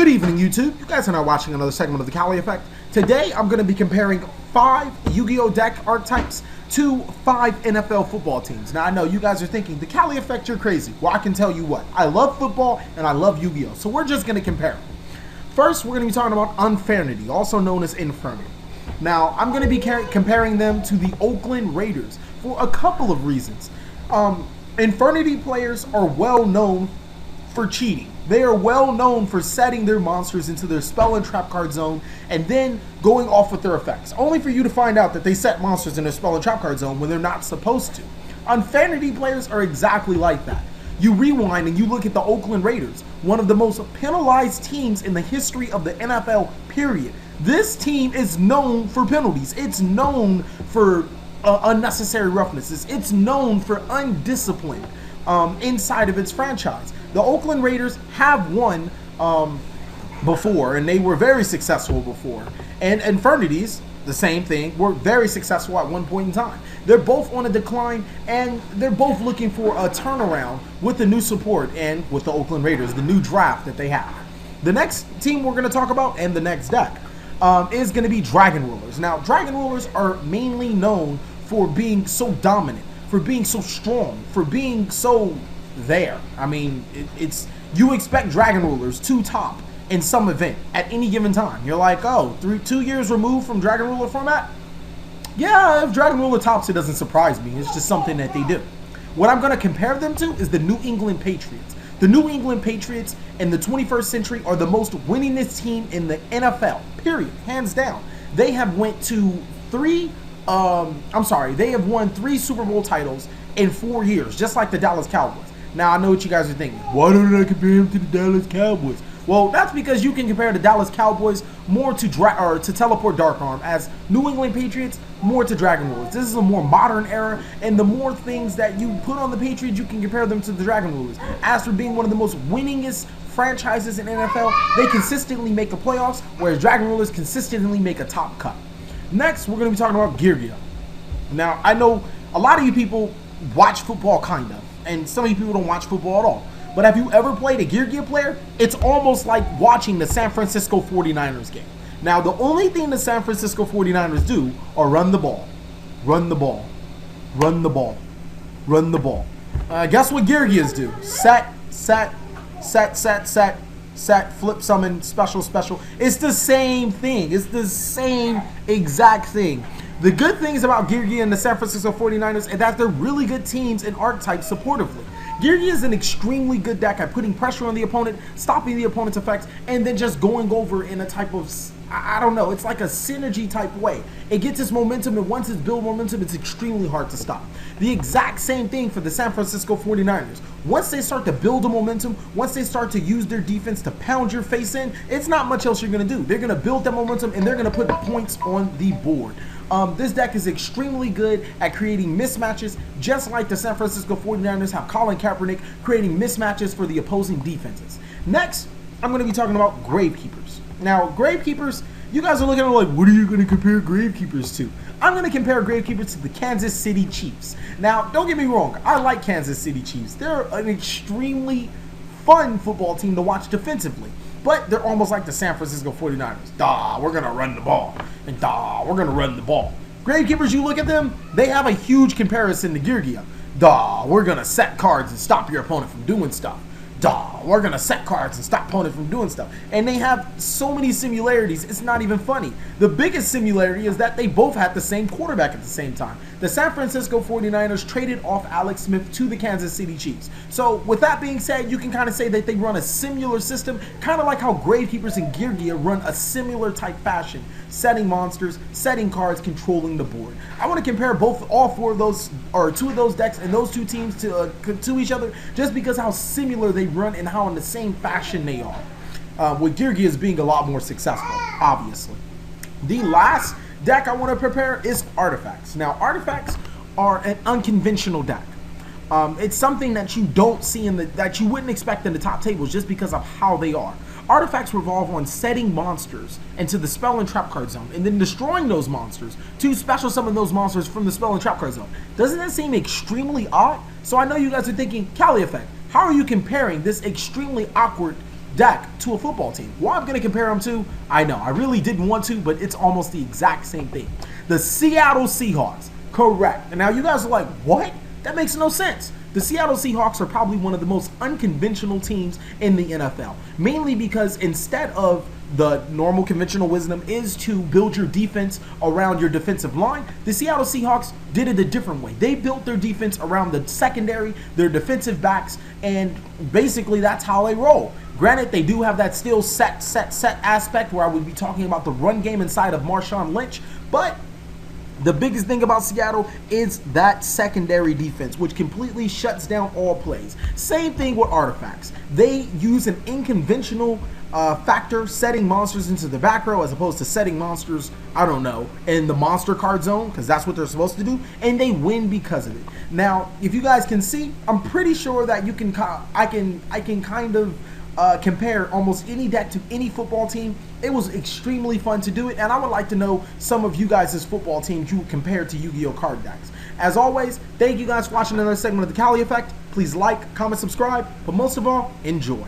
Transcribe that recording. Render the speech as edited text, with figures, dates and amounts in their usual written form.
Good evening, YouTube. You guys are now watching another segment of the TheCaliEffect. Today, I'm going to be comparing 5 Yu-Gi-Oh deck archetypes to 5 NFL football teams. Now, I know you guys are thinking, TheCaliEffect, you're crazy. Well, I can tell you what. I love football, and I love Yu-Gi-Oh, so we're just going to compare them. First, we're going to be talking about Infernity, also known as Infernity. Now, I'm going to be comparing them to the Oakland Raiders for a couple of reasons. Infernity players are well known for cheating. They are well known for setting their monsters into their spell and trap card zone and then going off with their effects, only for you to find out that they set monsters in their spell and trap card zone when they're not supposed to. Infernity players are exactly like that. You rewind and you look at the Oakland Raiders, one of the most penalized teams in the history of the NFL, period. This team is known for penalties. It's known for unnecessary roughnesses. It's known for undisciplined inside of its franchise. The Oakland Raiders have won before, and they were very successful before. And Infernities, the same thing, were very successful at one point in time. They're both on a decline, and they're both looking for a turnaround with the new support and with the Oakland Raiders, the new draft that they have. The next team we're going to talk about, and the next deck, is going to be Dragon Rulers. Now, Dragon Rulers are mainly known for being so dominant, for being so strong, for being so there. I mean, you expect Dragon Rulers to top in some event at any given time. You're like, oh, 2 years removed from Dragon Ruler format? Yeah, if Dragon Ruler tops, it doesn't surprise me. It's just something that they do. What I'm going to compare them to is the New England Patriots. The New England Patriots in the 21st century are the most winningest team in the NFL, period, hands down. They have went to they have won 3 Super Bowl titles in 4 years, just like the Dallas Cowboys. Now, I know what you guys are thinking. Why don't I compare him to the Dallas Cowboys? Well, that's because you can compare the Dallas Cowboys more to Teleport Dark Arm, as New England Patriots more to Dragon Rulers. This is a more modern era, and the more things that you put on the Patriots, you can compare them to the Dragon Rulers. As for being one of the most winningest franchises in NFL, they consistently make the playoffs, whereas Dragon Rulers consistently make a top cut. Next, we're going to be talking about Geargia. Now, I know a lot of you people watch football, kind of, and some of you people don't watch football at all. But have you ever played a Geargia player? It's almost like watching the San Francisco 49ers game. Now, the only thing the San Francisco 49ers do are run the ball, run the ball, run the ball, run the ball. Guess what Geargias do? Set, flip, summon, special. It's the same thing. It's the same exact thing. The good things about Geargia and the San Francisco 49ers is that they're really good teams and archetypes supportively. Geargia is an extremely good deck at putting pressure on the opponent, stopping the opponent's effects, and then just going over in a type of, I don't know, it's like a synergy type way. It gets its momentum, and once it's built momentum, it's extremely hard to stop. The exact same thing for the San Francisco 49ers. Once they start to build a momentum, once they start to use their defense to pound your face in, it's not much else you're going to do. They're going to build that momentum, and they're going to put points on the board. This deck is extremely good at creating mismatches, just like the San Francisco 49ers have Colin Kaepernick creating mismatches for the opposing defenses. Next, I'm going to be talking about Gravekeepers. Now, Gravekeepers, you guys are looking at it like, what are you going to compare Gravekeepers to? I'm going to compare Gravekeepers to the Kansas City Chiefs. Now, don't get me wrong, I like Kansas City Chiefs. They're an extremely fun football team to watch defensively. But they're almost like the San Francisco 49ers. We're going to run the ball. And we're going to run the ball. Gravekeepers, you look at them, they have a huge comparison to Geargia. We're going to set cards and stop your opponent from doing stuff. We're going to set cards and stop opponent from doing stuff. And they have so many similarities, it's not even funny. The biggest similarity is that they both had the same quarterback at the same time. The San Francisco 49ers traded off Alex Smith to the Kansas City Chiefs. So with that being said, you can kind of say that they run a similar system, kind of like how Gravekeepers and Geargia run a similar type fashion, setting monsters, setting cards, controlling the board. I want to compare all 4 of those, or 2 of those decks and those 2 teams to each other, just because how similar they run and how in the same fashion they are. With Geargia as being a lot more successful, obviously. The last deck I want to prepare is Artifacts. Now, Artifacts are an unconventional deck. It's something that you don't see that you wouldn't expect in the top tables just because of how they are. Artifacts revolve on setting monsters into the spell and trap card zone, and then destroying those monsters to special summon those monsters from the spell and trap card zone. Doesn't that seem extremely odd? So I know you guys are thinking, TheCaliEffect, how are you comparing this extremely awkward deck to a football team. What I'm going to compare them to, I know, I really didn't want to, but it's almost the exact same thing. The Seattle Seahawks, correct. And now you guys are like, what? That makes no sense. The Seattle Seahawks are probably one of the most unconventional teams in the NFL, mainly because instead of the normal conventional wisdom is to build your defense around your defensive line, the Seattle Seahawks did it a different way. They built their defense around the secondary, their defensive backs, and basically that's how they roll. Granted, they do have that still set aspect where I would be talking about the run game inside of Marshawn Lynch, but the biggest thing about Seattle is that secondary defense, which completely shuts down all plays. Same thing with Archetypes. They use an unconventional factor, setting monsters into the back row as opposed to setting monsters, I don't know, in the monster card zone, because that's what they're supposed to do, and they win because of it. Now, if you guys can see, I'm pretty sure that you can, I can kind of compare almost any deck to any football team. It was extremely fun to do it, and I would like to know some of you guys' football teams you would compare to Yu-Gi-Oh card decks. As always, thank you guys for watching another segment of The Cali Effect. Please like, comment, subscribe, but most of all, enjoy.